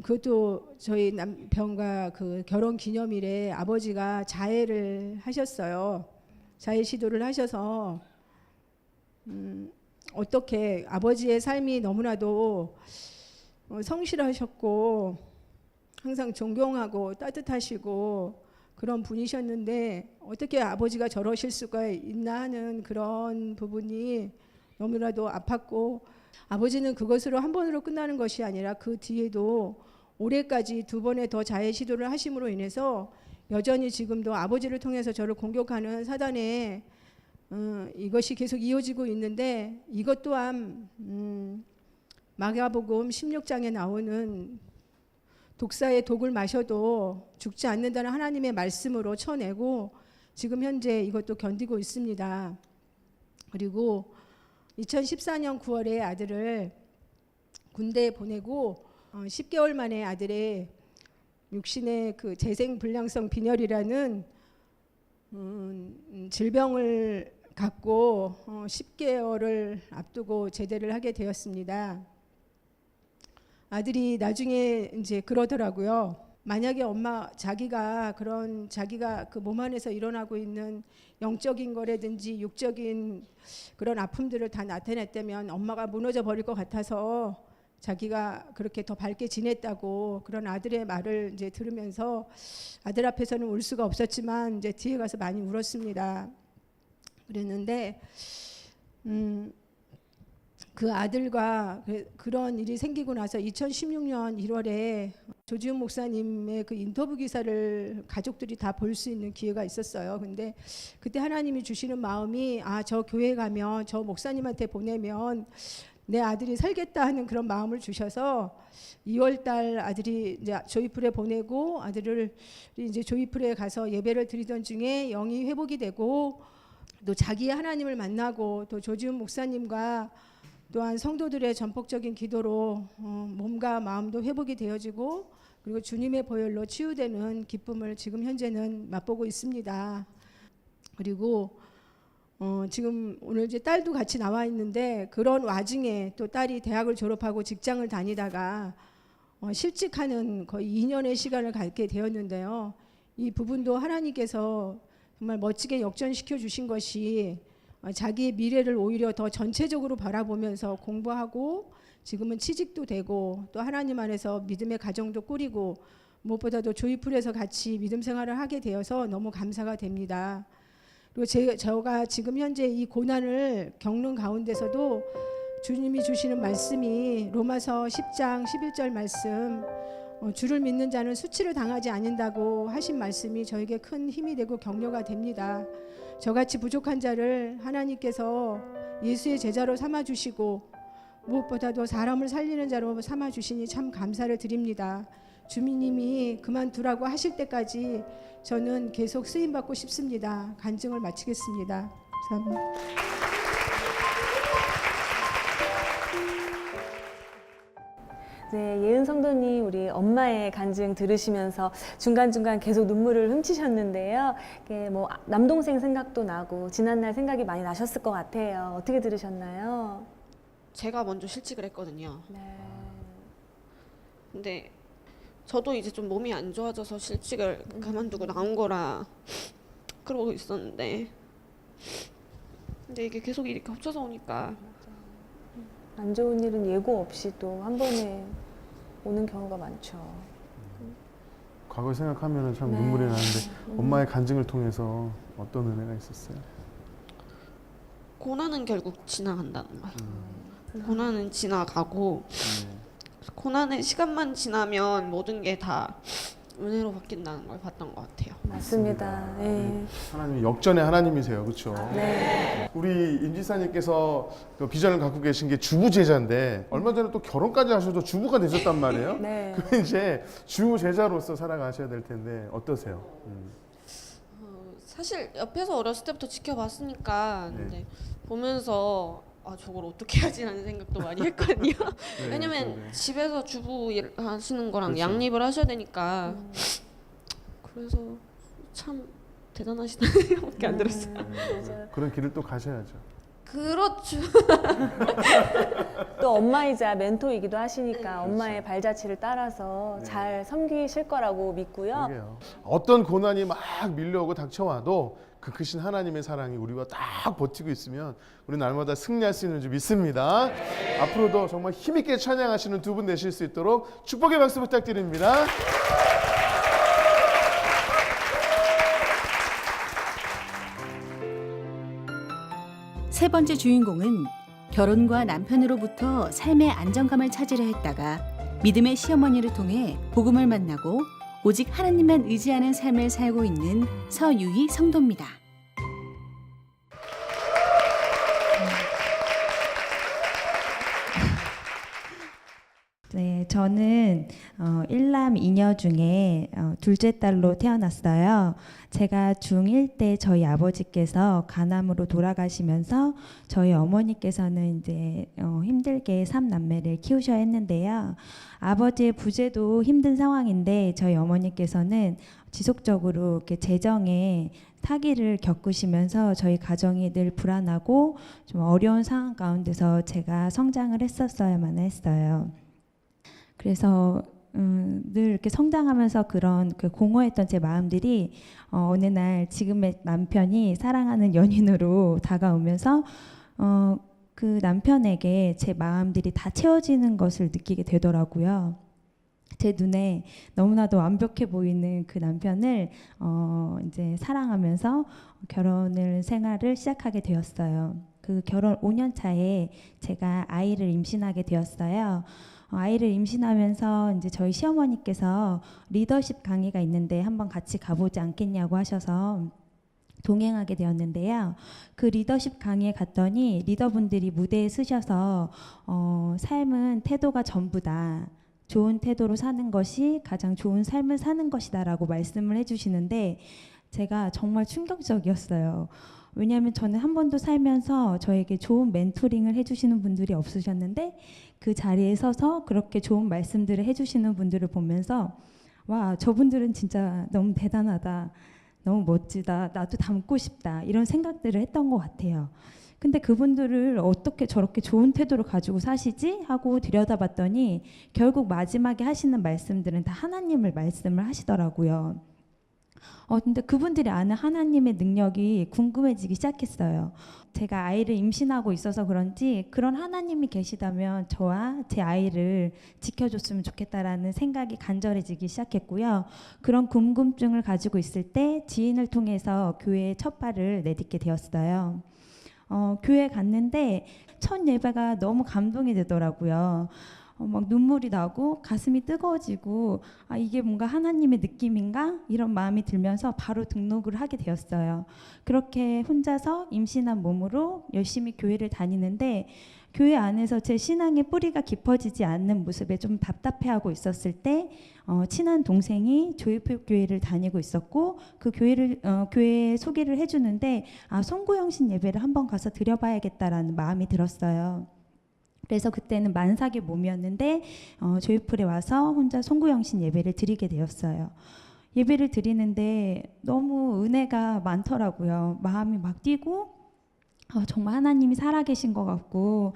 [SPEAKER 7] 그것도 저희 남편과 그 결혼 기념일에 아버지가 자해를 하셨어요. 자해 시도를 하셔서 어떻게 아버지의 삶이 너무나도 성실하셨고 항상 존경하고 따뜻하시고 그런 분이셨는데 어떻게 아버지가 저러실 수가 있나 하는 그런 부분이 너무나도 아팠고 아버지는 그것으로 한 번으로 끝나는 것이 아니라 그 뒤에도 올해까지 2번의 더 자해 시도를 하심으로 인해서 여전히 지금도 아버지를 통해서 저를 공격하는 사단의 이것이 계속 이어지고 있는데 이것 또한 마가복음 16장에 나오는 독사의 독을 마셔도 죽지 않는다는 하나님의 말씀으로 쳐내고 지금 현재 이것도 견디고 있습니다. 그리고 2014년 9월에 아들을 군대에 보내고 10개월 만에 아들의 육신의 그 재생불량성 빈혈이라는 질병을 갖고 10개월을 앞두고 제대를 하게 되었습니다. 아들이 나중에 이제 그러더라고요. 만약에 자기가 그 몸 안에서 일어나고 있는 영적인 거라든지 육적인 그런 아픔들을 다 나타냈다면 엄마가 무너져 버릴 것 같아서 자기가 그렇게 더 밝게 지냈다고 그런 아들의 말을 이제 들으면서 아들 앞에서는 울 수가 없었지만 이제 뒤에 가서 많이 울었습니다. 그랬는데 그 아들과 그런 일이 생기고 나서 2016년 1월에 조지훈 목사님의 그 인터뷰 기사를 가족들이 다 볼 수 있는 기회가 있었어요. 근데 그때 하나님이 주시는 마음이 저 교회 가면 저 목사님한테 보내면 내 아들이 살겠다 하는 그런 마음을 주셔서 2월 달 아들이 이제 조이풀에 보내고 아들을 이제 조이풀에 가서 예배를 드리던 중에 영이 회복이 되고 또 자기의 하나님을 만나고 또 조지훈 목사님과 또한 성도들의 전폭적인 기도로 몸과 마음도 회복이 되어지고 그리고 주님의 보혈로 치유되는 기쁨을 지금 현재는 맛보고 있습니다. 그리고 지금 오늘 이제 딸도 같이 나와 있는데 그런 와중에 또 딸이 대학을 졸업하고 직장을 다니다가 실직하는 거의 2년의 시간을 갖게 되었는데요. 이 부분도 하나님께서 정말 멋지게 역전시켜 주신 것이 자기의 미래를 오히려 더 전체적으로 바라보면서 공부하고 지금은 취직도 되고 또 하나님 안에서 믿음의 가정도 꾸리고 무엇보다도 조이풀에서 같이 믿음 생활을 하게 되어서 너무 감사가 됩니다. 그리고 제가 지금 현재 이 고난을 겪는 가운데서도 주님이 주시는 말씀이 로마서 10장 11절 말씀 주를 믿는 자는 수치를 당하지 않는다고 하신 말씀이 저에게 큰 힘이 되고 격려가 됩니다. 저같이 부족한 자를 하나님께서 예수의 제자로 삼아주시고 무엇보다도 사람을 살리는 자로 삼아주시니 참 감사를 드립니다. 주님이 그만두라고 하실 때까지 저는 계속 쓰임받고 싶습니다. 간증을 마치겠습니다. 감사합니다.
[SPEAKER 2] 네, 예은 성도님 우리 엄마의 간증 들으시면서 중간중간 계속 눈물을 훔치셨는데요. 이게 뭐 남동생 생각도 나고 지난날 생각이 많이 나셨을 것 같아요. 어떻게 들으셨나요?
[SPEAKER 8] 제가 먼저 실직을 했거든요.
[SPEAKER 2] 네.
[SPEAKER 8] 근데 저도 이제 좀 몸이 안 좋아져서 실직을 그만두고 나온 거라 그러고 있었는데 근데 이게 계속 이렇게 겹쳐서 오니까
[SPEAKER 2] 안 좋은 일은 예고 없이 또 한 번에 오는 경우가 많죠.
[SPEAKER 1] 과거 생각하면 참
[SPEAKER 2] 네.
[SPEAKER 1] 눈물이 나는데 엄마의 간증을 통해서 어떤 은혜가 있었어요?
[SPEAKER 8] 고난은 결국 지나간다는 거예요. 고난은 지나가고 고난의 시간만 지나면 모든 게 다 은혜로 바뀐다는 걸 봤던 것 같아요.
[SPEAKER 2] 맞습니다. 네.
[SPEAKER 1] 하나님 역전의 하나님이세요, 그렇죠?
[SPEAKER 2] 네.
[SPEAKER 1] 우리 임지사님께서 그 비전을 갖고 계신 게 주부 제자인데 얼마 전에 또 결혼까지 하셔서 주부가 되셨단 말이에요.
[SPEAKER 2] 네.
[SPEAKER 1] 그럼 이제 주부 제자로서 살아가셔야 될 텐데 어떠세요?
[SPEAKER 8] 사실 옆에서 어렸을 때부터 지켜봤으니까
[SPEAKER 1] 네.
[SPEAKER 8] 근데 보면서 저걸 어떻게 하지라는 생각도 많이 했거든요.
[SPEAKER 1] 네,
[SPEAKER 8] 왜냐면
[SPEAKER 1] 네.
[SPEAKER 8] 집에서 주부 일 하시는 거랑
[SPEAKER 1] 그렇죠.
[SPEAKER 8] 양립을 하셔야 되니까 그래서 참 대단하시다는 생각밖에 안 들었어요.
[SPEAKER 2] 맞아요.
[SPEAKER 1] 그런 길을 또 가셔야죠.
[SPEAKER 8] 그렇죠.
[SPEAKER 2] 또 엄마이자 멘토이기도 하시니까
[SPEAKER 1] 네,
[SPEAKER 2] 엄마의 발자취를 따라서
[SPEAKER 1] 네.
[SPEAKER 2] 잘 섬기실 거라고 믿고요.
[SPEAKER 1] 그러게요. 어떤 고난이 막 밀려오고 닥쳐와도 그 크신 하나님의 사랑이 우리와 딱 버티고 있으면 우리 날마다 승리할 수 있는 줄 믿습니다. 앞으로도 정말 힘있게 찬양하시는 두 분 되실 수 있도록 축복의 박수 부탁드립니다.
[SPEAKER 3] 세 번째 주인공은 결혼과 남편으로부터 삶의 안정감을 찾으려 했다가 믿음의 시어머니를 통해 복음을 만나고 오직 하나님만 의지하는 삶을 살고 있는 서유희 성도입니다.
[SPEAKER 9] 네, 저는 일남 이녀 중에 둘째 딸로 태어났어요. 제가 중1 때 저희 아버지께서 간암으로 돌아가시면서 저희 어머니께서는 이제 힘들게 3남매를 키우셔야 했는데요. 아버지의 부재도 힘든 상황인데 저희 어머니께서는 지속적으로 이렇게 재정에 타기를 겪으시면서 저희 가정이 늘 불안하고 좀 어려운 상황 가운데서 제가 성장을 했었어야만 했어요. 그래서 늘 이렇게 성장하면서 그런 그 공허했던 제 마음들이 어느 날 지금의 남편이 사랑하는 연인으로 다가오면서 그 남편에게 제 마음들이 다 채워지는 것을 느끼게 되더라고요. 제 눈에 너무나도 완벽해 보이는 그 남편을 이제 사랑하면서 결혼을 생활을 시작하게 되었어요. 그 결혼 5년 차에 제가 아이를 임신하게 되었어요. 아이를 임신하면서 이제 저희 시어머니께서 리더십 강의가 있는데 한번 같이 가보지 않겠냐고 하셔서 동행하게 되었는데요. 그 리더십 강의에 갔더니 리더분들이 무대에 서셔서 삶은 태도가 전부다. 좋은 태도로 사는 것이 가장 좋은 삶을 사는 것이다라고 말씀을 해주시는데 제가 정말 충격적이었어요. 왜냐하면 저는 한 번도 살면서 저에게 좋은 멘토링을 해주시는 분들이 없으셨는데 그 자리에 서서 그렇게 좋은 말씀들을 해주시는 분들을 보면서 와, 저분들은 진짜 너무 대단하다. 너무 멋지다. 나도 닮고 싶다. 이런 생각들을 했던 것 같아요. 근데 그분들을 어떻게 저렇게 좋은 태도를 가지고 사시지? 하고 들여다봤더니 결국 마지막에 하시는 말씀들은 다 하나님을 말씀을 하시더라고요. 근데 그분들이 아는 하나님의 능력이 궁금해지기 시작했어요. 제가 아이를 임신하고 있어서 그런지 그런 하나님이 계시다면 저와 제 아이를 지켜줬으면 좋겠다라는 생각이 간절해지기 시작했고요. 그런 궁금증을 가지고 있을 때 지인을 통해서 교회에 첫 발을 내딛게 되었어요. 교회 갔는데 첫 예배가 너무 감동이 되더라고요. 막 눈물이 나고 가슴이 뜨거워지고 이게 뭔가 하나님의 느낌인가? 이런 마음이 들면서 바로 등록을 하게 되었어요. 그렇게 혼자서 임신한 몸으로 열심히 교회를 다니는데 교회 안에서 제 신앙의 뿌리가 깊어지지 않는 모습에 좀 답답해하고 있었을 때 친한 동생이 조이풀 교회를 다니고 있었고 그 교회 소개를 해주는데 송구영신 예배를 한번 가서 드려봐야겠다라는 마음이 들었어요. 그래서 그때는 만삭의 몸이었는데 조이풀에 와서 혼자 송구영신 예배를 드리게 되었어요. 예배를 드리는데 너무 은혜가 많더라고요. 마음이 막 뛰고 정말 하나님이 살아계신 것 같고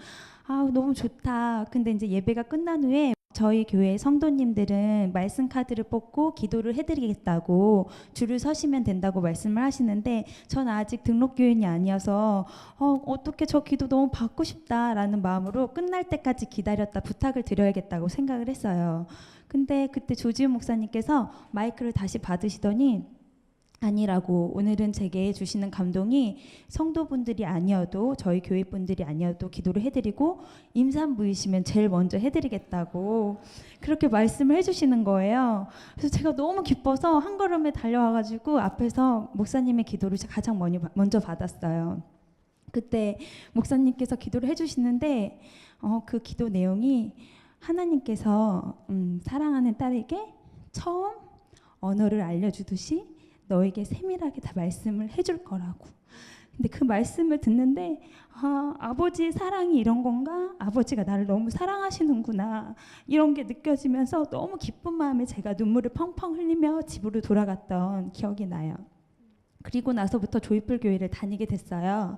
[SPEAKER 9] 너무 좋다. 근데 이제 예배가 끝난 후에 저희 교회 성도님들은 말씀 카드를 뽑고 기도를 해드리겠다고 줄을 서시면 된다고 말씀을 하시는데 전 아직 등록교인이 아니어서 어떻게 저 기도 너무 받고 싶다라는 마음으로 끝날 때까지 기다렸다 부탁을 드려야겠다고 생각을 했어요. 근데 그때 조지훈 목사님께서 마이크를 다시 받으시더니 아니라고, 오늘은 제게 주시는 감동이 성도분들이 아니어도 저희 교회 분들이 아니어도 기도를 해드리고 임산부이시면 제일 먼저 해드리겠다고 그렇게 말씀을 해주시는 거예요. 그래서 제가 너무 기뻐서 한 걸음에 달려와가지고 앞에서 목사님의 기도를 가장 먼저 받았어요. 그때 목사님께서 기도를 해주시는데 그 기도 내용이 하나님께서 사랑하는 딸에게 처음 언어를 알려주듯이 너에게 세밀하게 다 말씀을 해줄 거라고. 근데 그 말씀을 듣는데 아버지의 사랑이 이런 건가? 아버지가 나를 너무 사랑하시는구나. 이런 게 느껴지면서 너무 기쁜 마음에 제가 눈물을 펑펑 흘리며 집으로 돌아갔던 기억이 나요. 그리고 나서부터 조이풀 교회를 다니게 됐어요.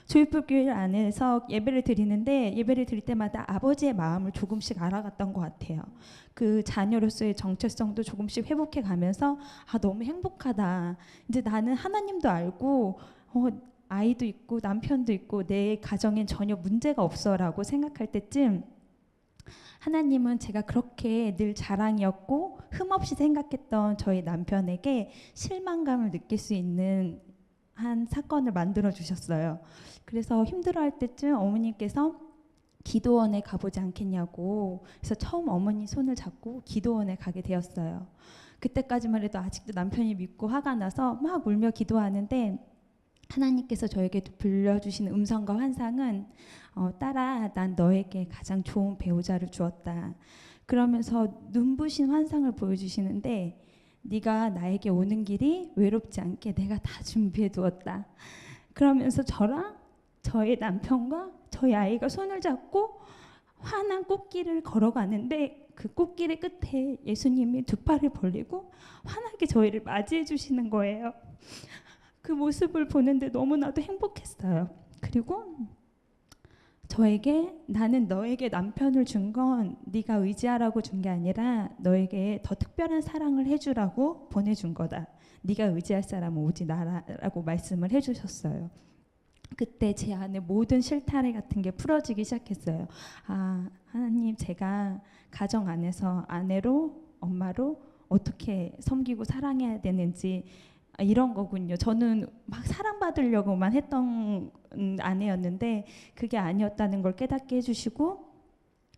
[SPEAKER 9] 조이풀 교회 안에서 예배를 드리는데 예배를 드릴 때마다 아버지의 마음을 조금씩 알아갔던 것 같아요. 그 자녀로서의 정체성도 조금씩 회복해 가면서 너무 행복하다. 이제 나는 하나님도 알고 아이도 있고 남편도 있고 내 가정엔 전혀 문제가 없어라고 생각할 때쯤 하나님은 제가 그렇게 늘 자랑이었고 흠없이 생각했던 저희 남편에게 실망감을 느낄 수 있는 한 사건을 만들어 주셨어요. 그래서 힘들어할 때쯤 어머니께서 기도원에 가보지 않겠냐고. 그래서 처음 어머니 손을 잡고 기도원에 가게 되었어요. 그때까지만 해도 아직도 남편이 믿고 화가 나서 막 울며 기도하는데 하나님께서 저에게 들려주신 음성과 환상은 딸아, 난 너에게 가장 좋은 배우자를 주었다. 그러면서 눈부신 환상을 보여주시는데 네가 나에게 오는 길이 외롭지 않게 내가 다 준비해 두었다. 그러면서 저랑 저의 남편과 저희 아이가 손을 잡고 환한 꽃길을 걸어가는데 그 꽃길의 끝에 예수님이 두 팔을 벌리고 환하게 저희를 맞이해 주시는 거예요. 그 모습을 보는데 너무나도 행복했어요. 그리고 저에게 나는 너에게 남편을 준 건 네가 의지하라고 준 게 아니라 너에게 더 특별한 사랑을 해주라고 보내준 거다. 네가 의지할 사람은 오직 나라고 말씀을 해주셨어요. 그때 제 안에 모든 실타래 같은 게 풀어지기 시작했어요. 하나님, 제가 가정 안에서 아내로 엄마로 어떻게 섬기고 사랑해야 되는지 이런 거군요. 저는 막 사랑받으려고만 했던 아내였는데 그게 아니었다는 걸 깨닫게 해주시고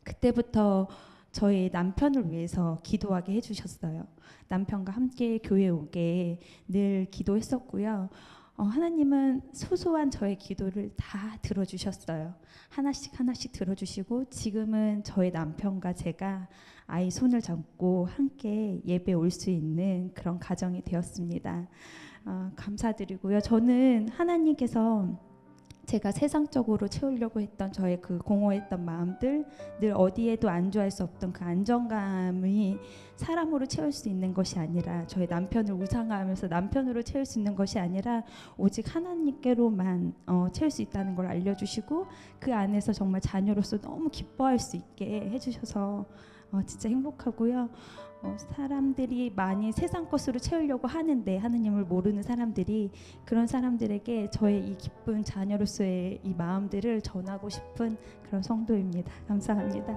[SPEAKER 9] 그때부터 저희 남편을 위해서 기도하게 해주셨어요. 남편과 함께 교회 오게 늘 기도했었고요. 하나님은 소소한 저의 기도를 다 들어주셨어요. 하나씩 하나씩 들어주시고 지금은 저희 남편과 제가 아이 손을 잡고 함께 예배 올 수 있는 그런 가정이 되었습니다. 감사드리고요. 저는 하나님께서 제가 세상적으로 채우려고 했던 저의 그 공허했던 마음들, 늘 어디에도 안주할 수 없던 그 안정감이 사람으로 채울 수 있는 것이 아니라 저의 남편을 우상화하면서 남편으로 채울 수 있는 것이 아니라 오직 하나님께로만 채울 수 있다는 걸 알려주시고 그 안에서 정말 자녀로서 너무 기뻐할 수 있게 해주셔서 진짜 행복하고요. 사람들이 많이 세상 것으로 채우려고 하는데 하느님을 모르는 사람들이 그런 사람들에게 저의 이 기쁜 자녀로서의 이 마음들을 전하고 싶은 그런 성도입니다. 감사합니다.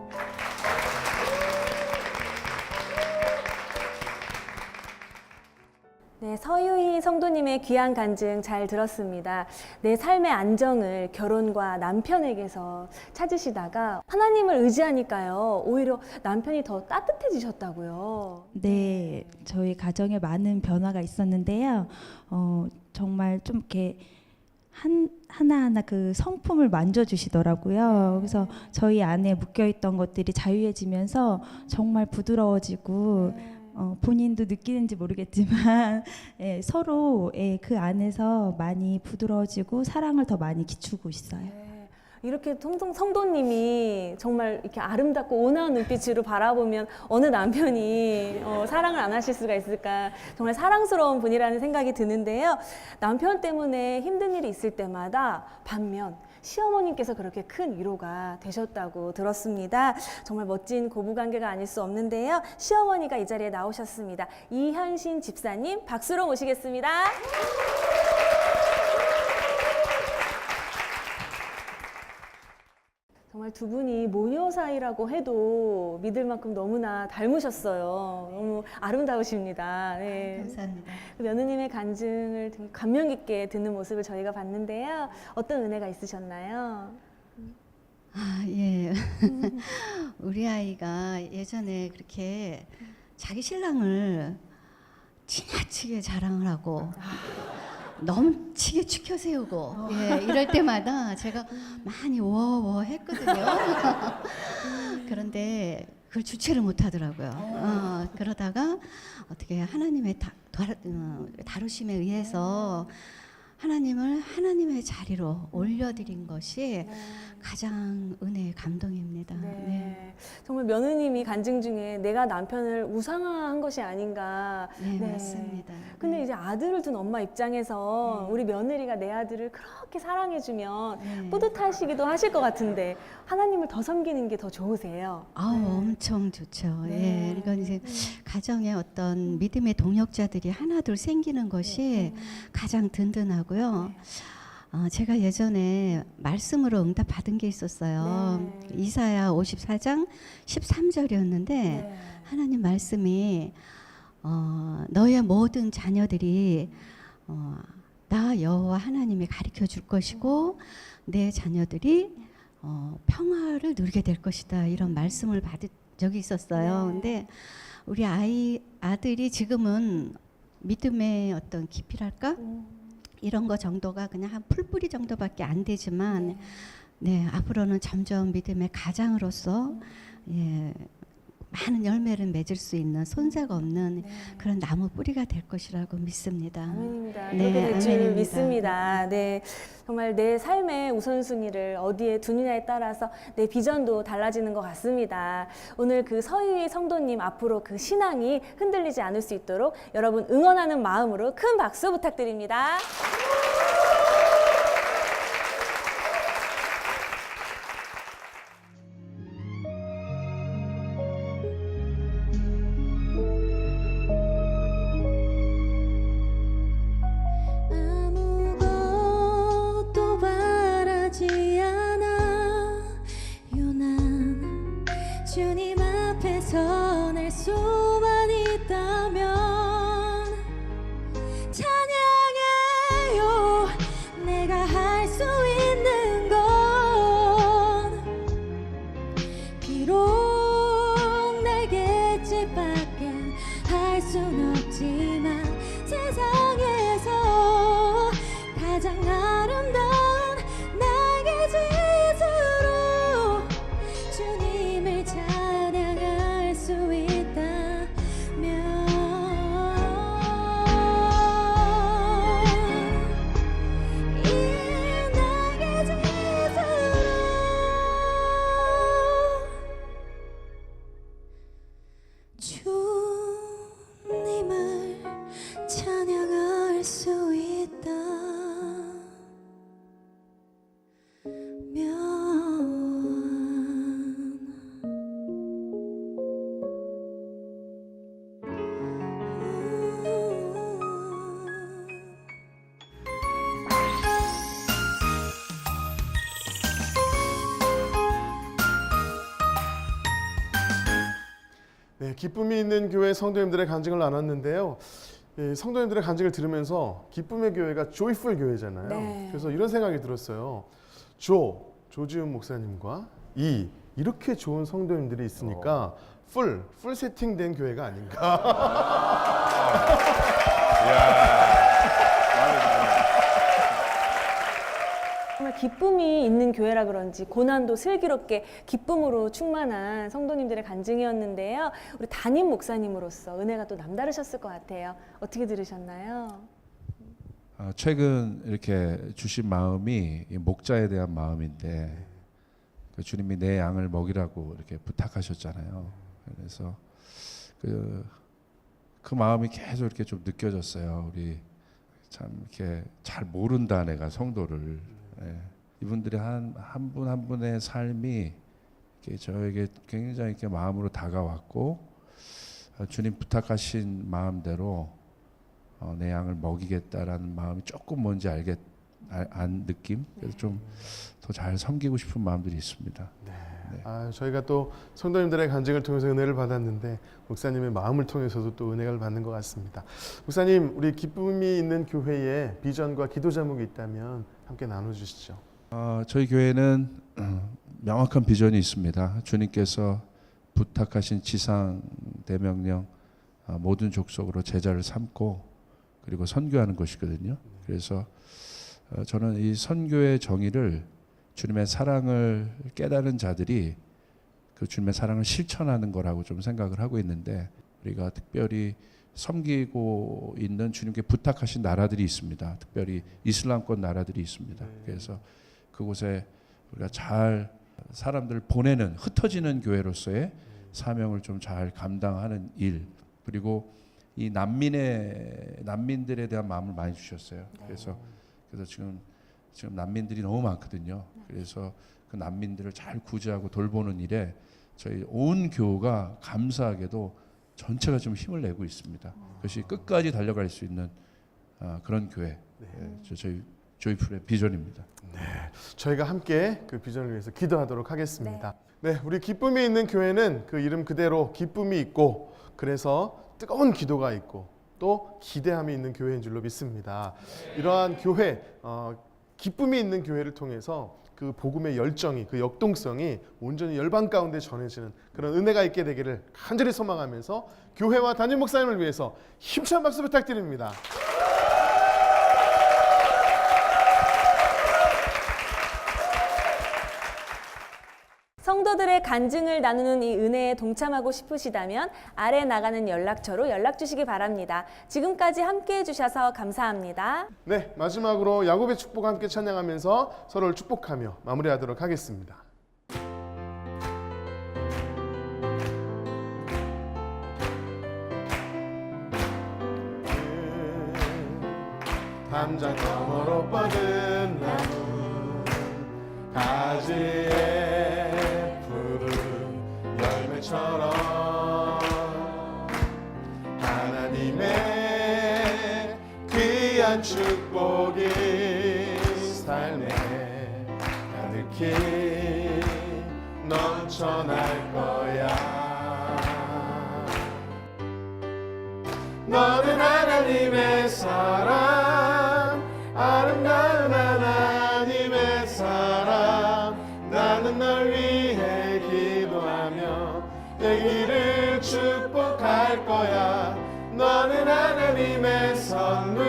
[SPEAKER 2] 네, 서유희 성도님의 귀한 간증 잘 들었습니다. 내 삶의 안정을 결혼과 남편에게서 찾으시다가 하나님을 의지하니까요, 오히려 남편이 더 따뜻해지셨다고요.
[SPEAKER 9] 네, 저희 가정에 많은 변화가 있었는데요. 정말 좀 이렇게 하나하나 그 성품을 만져주시더라고요. 그래서 저희 안에 묶여있던 것들이 자유해지면서 정말 부드러워지고 본인도 느끼는지 모르겠지만 서로 그 안에서 많이 부드러워지고 사랑을 더 많이 기추고 있어요.
[SPEAKER 2] 이렇게 성도님이 정말 이렇게 아름답고 온화한 눈빛으로 바라보면 어느 남편이 사랑을 안 하실 수가 있을까. 정말 사랑스러운 분이라는 생각이 드는데요. 남편 때문에 힘든 일이 있을 때마다 반면 시어머님께서 그렇게 큰 위로가 되셨다고 들었습니다. 정말 멋진 고부관계가 아닐 수 없는데요. 시어머니가 이 자리에 나오셨습니다. 이현신 집사님 박수로 모시겠습니다. 정말 두 분이 모녀 사이라고 해도 믿을 만큼 너무나 닮으셨어요. 너무 아름다우십니다. 네.
[SPEAKER 10] 감사합니다.
[SPEAKER 2] 며느님의 간증을 감명 깊게 듣는 모습을 저희가 봤는데요. 어떤 은혜가 있으셨나요?
[SPEAKER 10] 예. 우리 아이가 예전에 그렇게 자기 신랑을 지나치게 자랑을 하고 넘치게 추켜 세우고 이럴 때마다 제가 많이 워워 했거든요. 그런데 그걸 주체를 못 하더라고요. 그러다가 어떻게 하나님의 다루심에 의해서 하나님을 하나님의 자리로 올려드린 것이 가장 은혜의 감동입니다.
[SPEAKER 2] 네. 정말 며느님이 간증 중에 내가 남편을 우상화한 것이 아닌가.
[SPEAKER 10] 네, 맞습니다.
[SPEAKER 2] 근데 이제 아들을 둔 엄마 입장에서 우리 며느리가 내 아들을 그렇게 사랑해주면 뿌듯하시기도 하실 것 같은데 하나님을 더 섬기는 게 더 좋으세요?
[SPEAKER 10] 엄청 좋죠. 이건 이제 가정의 어떤 믿음의 동역자들이 하나둘 생기는 것이 가장 든든하고요. 제가 예전에 말씀으로 응답 받은 게 있었어요. 이사야 54장 13절이었는데 하나님 말씀이 너의 모든 자녀들이 나 여호와 하나님이 가르쳐 줄 것이고 내 자녀들이 평화를 누리게 될 것이다, 이런 말씀을 받은 적이 있었어요. 근데 우리 아들이 지금은 믿음의 어떤 깊이랄까? 이런 거 정도가 그냥 한 풀뿌리 정도밖에 안 되지만 앞으로는 점점 믿음의 가장으로서 많은 열매를 맺을 수 있는 손색 없는 그런 나무 뿌리가 될 것이라고 믿습니다.
[SPEAKER 2] 아멘입니다. 그렇게 될 줄 믿습니다. 네, 정말 내 삶의 우선순위를 어디에 두느냐에 따라서 내 비전도 달라지는 것 같습니다. 오늘 그 서유희 성도님 앞으로 그 신앙이 흔들리지 않을 수 있도록 여러분 응원하는 마음으로 큰 박수 부탁드립니다.
[SPEAKER 11] 주님 앞에 서낼 수만 있다면 찬양 순 없지만 세상에서 가장 아름다운 나의 짓으로 주님을 찬양할 수 있다면 이 나의 짓으로 주님을 찬양할 수
[SPEAKER 1] 네, 기쁨이 있는 교회 성도님들의 간증을 나눴는데요. 성도님들의 간증을 들으면서 기쁨의 교회가 조이풀 교회잖아요.
[SPEAKER 2] 네.
[SPEAKER 1] 그래서 이런 생각이 들었어요. 조지훈 목사님과 이렇게 좋은 성도님들이 있으니까 풀 세팅된 교회가 아닌가.
[SPEAKER 2] 정말 기쁨이 있는 교회라 그런지 고난도 슬기롭게 기쁨으로 충만한 성도님들의 간증이었는데요. 우리 담임 목사님으로서 은혜가 또 남다르셨을 것 같아요. 어떻게 들으셨나요?
[SPEAKER 4] 최근 이렇게 주신 마음이 이 목자에 대한 마음인데 그 주님이 내 양을 먹이라고 이렇게 부탁하셨잖아요. 그래서 그 마음이 계속 이렇게 좀 느껴졌어요. 우리 참 이렇게 잘 모른다 내가 성도를. 이분들이 한 분 한 분의 삶이 이렇게 저에게 굉장히 이렇게 마음으로 다가왔고 주님 부탁하신 마음대로 내 양을 먹이겠다라는 마음이 조금 뭔지 안 느낌. 그래서 좀 더 잘 섬기고 싶은 마음들이 있습니다.
[SPEAKER 1] 네. 저희가 또 성도님들의 간증을 통해서 은혜를 받았는데 목사님의 마음을 통해서도 또 은혜를 받는 것 같습니다. 목사님, 우리 기쁨이 있는 교회에 비전과 기도 제목이 있다면 함께 나눠주시죠.
[SPEAKER 4] 저희 교회는 명확한 비전이 있습니다. 주님께서 부탁하신 지상 대명령 모든 족속으로 제자를 삼고 그리고 선교하는 것이거든요. 그래서 저는 이 선교의 정의를 주님의 사랑을 깨달은 자들이 그 주님의 사랑을 실천하는 거라고 좀 생각을 하고 있는데 우리가 특별히 섬기고 있는 주님께 부탁하신 나라들이 있습니다. 특별히 이슬람권 나라들이 있습니다. 그래서 그곳에 우리가 잘 사람들을 보내는 흩어지는 교회로서의 사명을 좀 잘 감당하는 일, 그리고 이 난민들에 대한 마음을 많이 주셨어요. 그래서 지금 난민들이 너무 많거든요. 그래서 그 난민들을 잘 구제하고 돌보는 일에 저희 온 교우가 감사하게도 전체가 좀 힘을 내고 있습니다. 그것이 끝까지 달려갈 수 있는 그런 교회, 저희 조이풀의 비전입니다.
[SPEAKER 1] 네, 저희가 함께 그 비전을 위해서 기도하도록 하겠습니다. 네, 우리 기쁨이 있는 교회는 그 이름 그대로 기쁨이 있고 그래서 뜨거운 기도가 있고 또 기대함이 있는 교회인 줄로 믿습니다. 이러한 교회, 기쁨이 있는 교회를 통해서 그 복음의 열정이, 그 역동성이 온전히 열방 가운데 전해지는 그런 은혜가 있게 되기를 간절히 소망하면서 교회와 담임 목사님을 위해서 힘찬 박수 부탁드립니다.
[SPEAKER 2] 성도들의 간증을 나누는 이 은혜에 동참하고 싶으시다면 아래 나가는 연락처로 연락 주시기 바랍니다. 지금까지 함께해 주셔서 감사합니다.
[SPEAKER 1] 네, 마지막으로 야곱의 축복 함께 찬양하면서 서로를 축복하며 마무리하도록 하겠습니다. 담장 너머로 뻗은 나무 가지에 푸른 열매처럼 하나님의 귀한 축복이 삶에 가득히 넘쳐날 거야. 너는 하나님의 사람, 아름다운 하나님의 사람. 나는 널 위해 기도하며 내 길을 축복할 거야. 너는 하나님의 선물,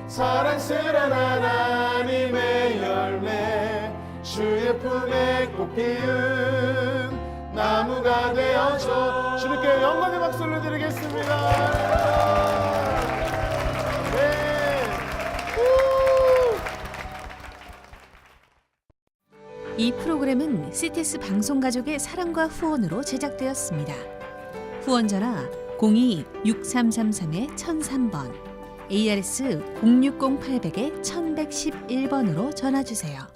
[SPEAKER 1] 사랑스런 하나님의 열매, 주의 품에 꽃 피운 나무가 되어줘. 주님께 영광의 박수를 드리겠습니다.
[SPEAKER 3] 이 프로그램은 CTS 방송가족의 사랑과 후원으로 제작되었습니다. 후원 전화 02-6333-1003번, ARS 060-800-1111번으로 전화 주세요.